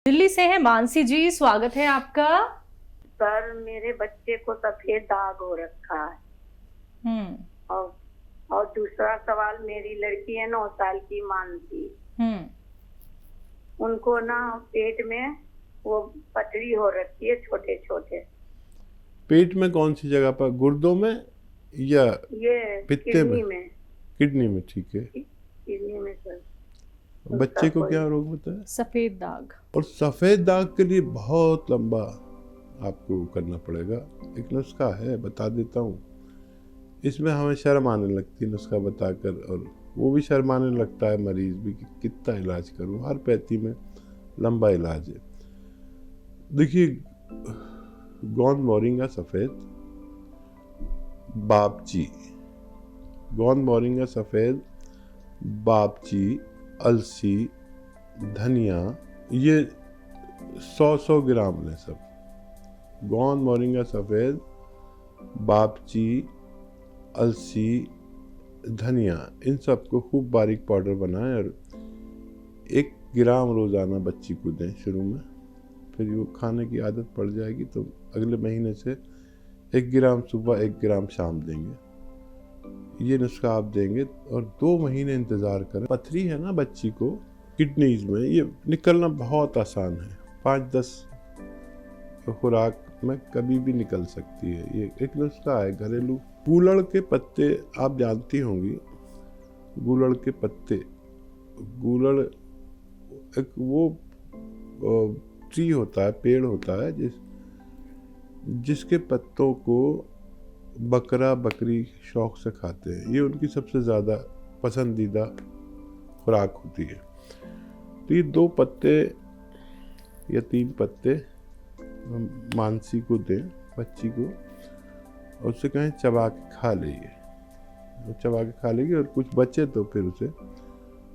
दिल्ली से है मानसी जी, स्वागत है आपका। सर मेरे बच्चे को सफेद दाग हो रखा है। और दूसरा सवाल, मेरी लड़की है 9 साल की मानसी, उनको ना पेट में वो पथरी हो रखी है, छोटे छोटे। पेट में कौन सी जगह पर, गुर्दों में या ये पित्ते किडनी में? में। किडनी में, ठीक है। किडनी में सर। बच्चे को क्या रोग बताया? सफेद दाग। और सफेद दाग के लिए बहुत लंबा आपको करना पड़ेगा। एक नुस्खा है, बता देता हूँ। इसमें हमें शर्म आने लगती है नुस्खा बताकर, और वो भी शर्माने लगता है मरीज भी कि कितना इलाज करूँ। हर पैथी में लंबा इलाज है। देखिए, गोंद मोरिंगा सफ़ेद, बापची, गोंद मोरिंगा सफ़ेद, बापची, अलसी, धनिया, ये 100-100 ग्राम लें सब। गोंद मोरिंगा सफ़ेद, बापची, अलसी, धनिया, इन सब को खूब बारीक पाउडर बनाएं और 1 ग्राम रोज़ाना बच्ची को दें शुरू में। फिर वो खाने की आदत पड़ जाएगी तो अगले महीने से 1 ग्राम सुबह 1 ग्राम शाम देंगे। ये नुस्खा आप देंगे और 2 महीने इंतज़ार करें। पथरी है ना बच्ची को किडनीज में, ये निकलना बहुत आसान है। 5-10 खुराक में कभी भी निकल सकती है। ये एक नुस्खा है घरेलू। गूलड़ के पत्ते आप जानती होंगी। गूलड़ के पत्ते, गूलड़ एक वो ट्री होता है, पेड़ होता है जिसके पत्तों को बकरा बकरी शौक से खाते हैं। ये उनकी सबसे ज़्यादा पसंदीदा खुराक होती है। तो ये 2 पत्ते या 3 पत्ते मानसी को दें, बच्ची को, और उससे कहें चबा के खा लीजिए। वो चबा के खा लेगी और कुछ बचे तो फिर उसे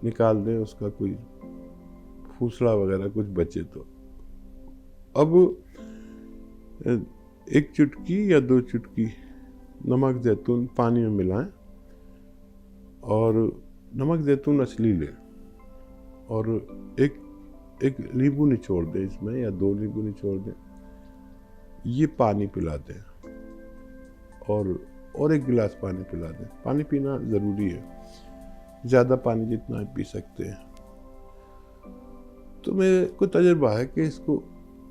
निकाल दें, उसका कोई फूसला वगैरह कुछ बचे तो। अब 1 चुटकी या 2 चुटकी नमक जैतून पानी में मिलाएं, और नमक जैतून असली लें, और एक नींबू निचोड़ दें इसमें, या 2 नींबू निचोड़ दें। ये पानी पिला दें, और 1 गिलास पानी पिला दें। पानी पीना ज़रूरी है, ज़्यादा पानी जितना आप पी सकते हैं। तो मेरे को तजुर्बा है कि इसको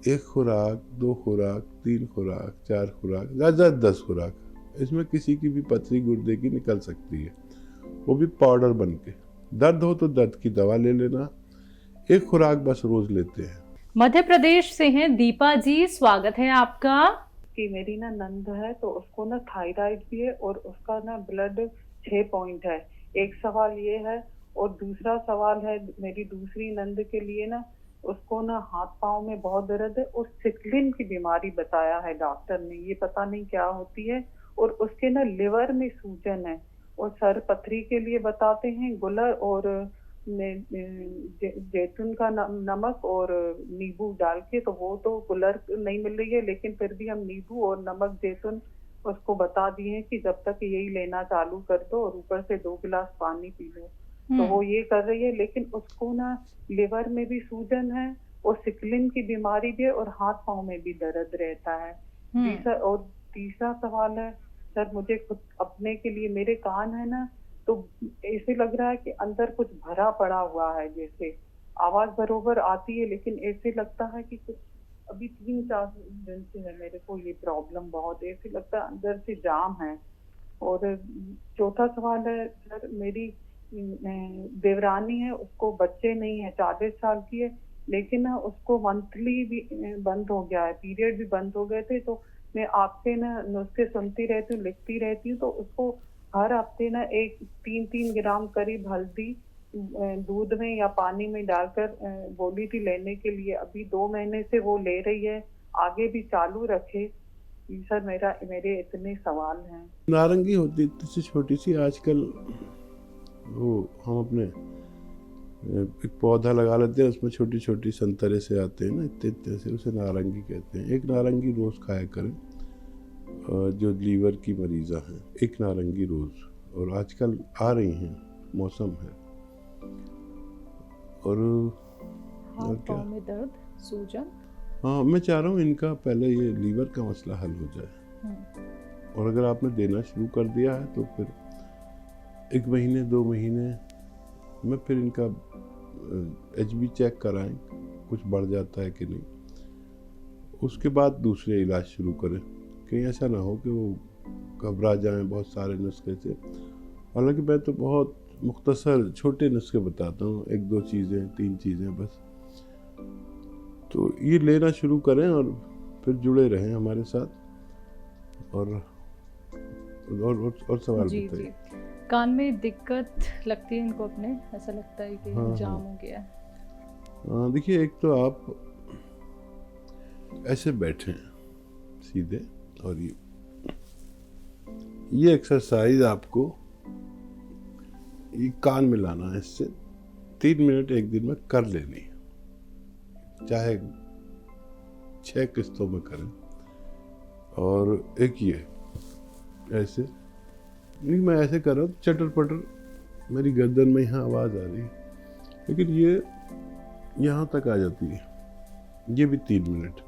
1 खुराक, 2 खुराक, 3 खुराक, 4 खुराक, ज़्यादा 10 खुराक, इसमें किसी की भी पथरी गुर्दे की निकल सकती है, वो भी पाउडर बन के। दर्द हो तो दर्द की दवा ले लेना, 1 खुराक बस रोज लेते हैं। मध्य प्रदेश से हैं दीपा जी, स्वागत है आपका। कि मेरी ना नंद है, तो उसको ना थायराइड भी है और उसका ना ब्लड 6 पॉइंट है। एक सवाल ये है, और दूसरा सवाल है मेरी दूसरी नंद के लिए ना, उसको ना हाथ पांव में बहुत दर्द है और सिकलिन की बीमारी बताया है डॉक्टर ने। ये पता नहीं क्या होती है, और उसके ना लिवर में सूजन है, और सर पथरी के लिए बताते हैं गुलर और जैतून का नमक और नींबू डाल के। तो वो तो गुलर नहीं मिल रही है, लेकिन फिर भी हम नींबू और नमक जैतून उसको बता दिए हैं कि जब तक यही लेना चालू कर दो और ऊपर से 2 गिलास पानी पी लो। तो वो ये कर रही है, लेकिन उसको ना लिवर में भी सूजन है और सिकलिन की बीमारी भी है और हाथ पांव में भी दर्द रहता है। तीसरा सवाल है सर, मुझे खुद अपने के लिए, मेरे कान है ना, तो ऐसे लग रहा है कि अंदर कुछ भरा पड़ा हुआ है, जैसे आवाज बरोबर आती है लेकिन ऐसे लगता है कि कुछ, अभी 3-4 दिन से है मेरे को ये प्रॉब्लम, बहुत ऐसे लगता है अंदर से जाम है। और चौथा सवाल है सर, मेरी देवरानी है, उसको बच्चे नहीं है, 40 साल की है, लेकिन ना उसको मंथली भी बंद हो गया है, पीरियड भी बंद हो गए थे। तो मैं आपसे ना नुस्खे सुनती रहती हूँ, लिखती रहती हूँ, तो उसको हर हफ्ते ना 3-3 ग्राम करीब हल्दी दूध में या पानी में डालकर बोली थी लेने के लिए। अभी 2 महीने से वो ले रही है, आगे भी चालू रखे। सर मेरे इतने सवाल हैं। नारंगी होती है छोटी सी, आजकल वो हम अपने एक पौधा लगा लेते हैं, उसमें छोटी छोटी संतरे से आते हैं ना, इतने से, उसे नारंगी कहते हैं। 1 नारंगी रोज़ खाया करें जो लीवर की मरीज़ा हैं, 1 नारंगी रोज़। और आजकल आ रही हैं, मौसम है। और हाथ पाँव में दर्द, सूजन। हाँ, मैं चाह रहा हूँ इनका पहले ये लीवर का मसला हल हो जाए, और अगर आपने देना शुरू कर दिया है तो फिर 1 महीने 2 महीने में फिर इनका HB चेक कराएं, कुछ बढ़ जाता है कि नहीं, उसके बाद दूसरे इलाज शुरू करें। कहीं ऐसा ना हो कि वो घबरा जाएं बहुत सारे नुस्खे से। हालांकि मैं तो बहुत मुख्तसर छोटे नुस्खे बताता हूँ, 1-2 चीज़ें 3 चीज़ें बस। तो ये लेना शुरू करें और फिर जुड़े रहें हमारे साथ। और सवाल जी बताइए। जी, कान में दिक्कत लगती है इनको अपने, ऐसा लगता है कि हाँ, जाम हाँ। हो गया है। देखिए, एक तो आप ऐसे बैठे सीधे, और ये एक्सरसाइज आपको ये कान में लाना है, इससे 3 मिनट 1 दिन में कर लेनी है, चाहे 6 किस्तों में करें। और एक ये ऐसे नहीं, मैं ऐसे कर रहा हूँ चटर पटर, मेरी गर्दन में यहाँ आवाज़ आ रही है, लेकिन ये यहाँ तक आ जाती है, ये भी 3 मिनट।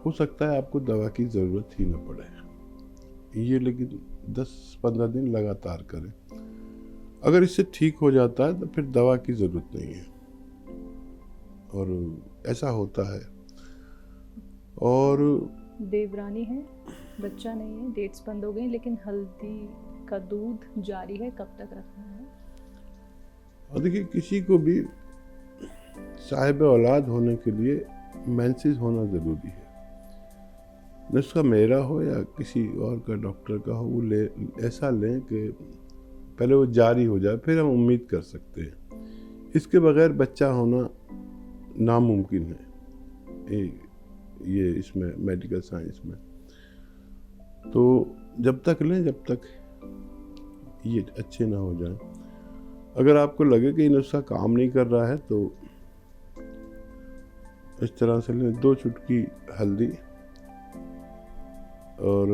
हो सकता है आपको दवा की ज़रूरत ही न पड़े ये, लेकिन 10-15 दिन लगातार करें। अगर इससे ठीक हो जाता है तो फिर दवा की ज़रूरत नहीं है, और ऐसा होता है। और देवरानी है, बच्चा नहीं है, डेट्स बंद हो गई, लेकिन हल्दी का दूध जारी है, कब तक रखना है? और देखिए, किसी को भी साहिब औलाद होने के लिए मेंसेस होना ज़रूरी है। नुस्खा मेरा हो या किसी और का, डॉक्टर का हो, वो ऐसा लें कि पहले वो जारी हो जाए, फिर हम उम्मीद कर सकते हैं। इसके बगैर बच्चा होना नामुमकिन है ये इसमें मेडिकल साइंस में। तो जब तक लें, जब तक ये अच्छे ना हो जाएं। अगर आपको लगे कि ये नुस्खा काम नहीं कर रहा है तो इस तरह से लें, 2 चुटकी हल्दी और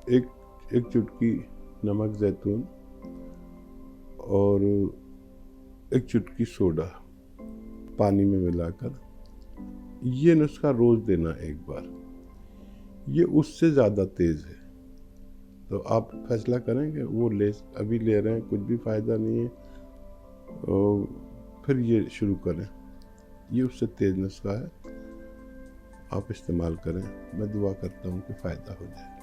एक चुटकी नमक जैतून और 1 चुटकी सोडा पानी में मिलाकर, ये नुस्खा रोज़ देना 1 बार। ये उससे ज़्यादा तेज़ है, तो आप फैसला करें कि वो अभी ले रहे हैं, कुछ भी फ़ायदा नहीं है, और फिर ये शुरू करें। ये उससे तेज़ नुस्खा है, आप इस्तेमाल करें। मैं दुआ करता हूँ कि फ़ायदा हो जाए।